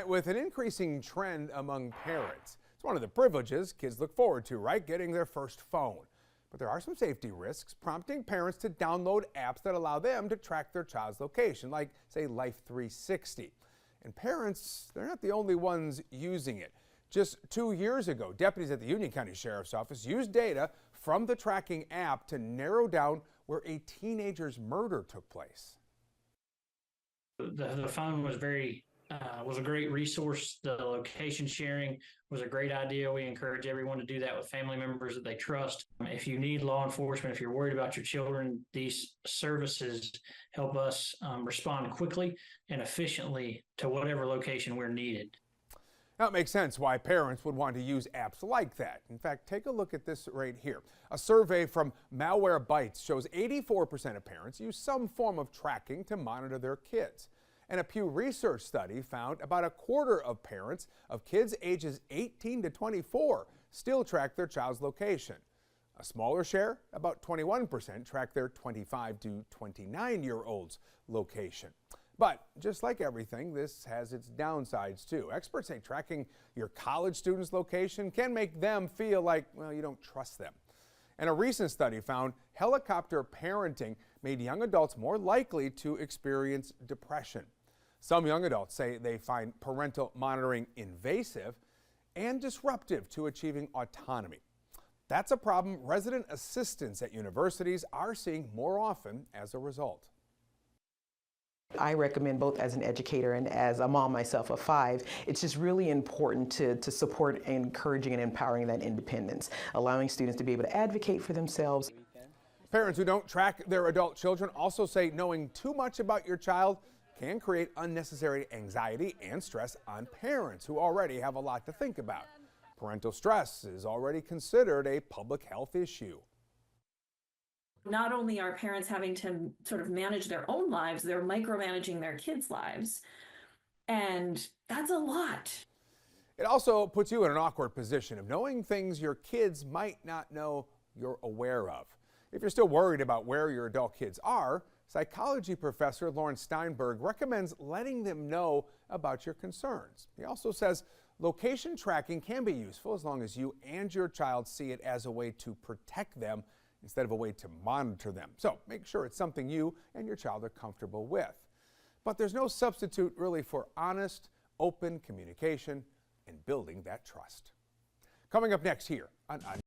With an increasing trend among parents, it's one of the privileges kids look forward to, right? Getting their first phone. But there are some safety risks, prompting parents to download apps that allow them to track their child's location, like, say, Life 360. And parents, they're not the only ones using it. Just 2 years ago, deputies at the Union County Sheriff's Office used data from the tracking app to narrow down where a teenager's murder took place. The phone was a great resource. The location sharing was a great idea. We encourage everyone to do that with family members that they trust. If you need law enforcement, if you're worried about your children, these services help us respond quickly and efficiently to whatever location we're needed. Now, it makes sense why parents would want to use apps like that. In fact, take a look at this right here. A survey from Malwarebytes shows 84% of parents use some form of tracking to monitor their kids. And a Pew Research study found about a quarter of parents of kids ages 18 to 24 still track their child's location. A smaller share, about 21%, track their 25 to 29-year-old's location. But just like everything, this has its downsides too. Experts say tracking your college student's location can make them feel like, well, you don't trust them. And a recent study found helicopter parenting made young adults more likely to experience depression. Some young adults say they find parental monitoring invasive and disruptive to achieving autonomy. That's a problem resident assistants at universities are seeing more often as a result. I recommend, both as an educator and as a mom myself of 5, it's just really important to support encouraging and empowering that independence, allowing students to be able to advocate for themselves. Parents who don't track their adult children also say knowing too much about your child can create unnecessary anxiety and stress on parents who already have a lot to think about. Parental stress is already considered a public health issue. Not only are parents having to sort of manage their own lives, they're micromanaging their kids' lives. And that's a lot. It also puts you in an awkward position of knowing things your kids might not know you're aware of. If you're still worried about where your adult kids are, psychology professor Lauren Steinberg recommends letting them know about your concerns. He also says location tracking can be useful as long as you and your child see it as a way to protect them instead of a way to monitor them. So make sure it's something you and your child are comfortable with. But there's no substitute really for honest, open communication and building that trust. Coming up next here on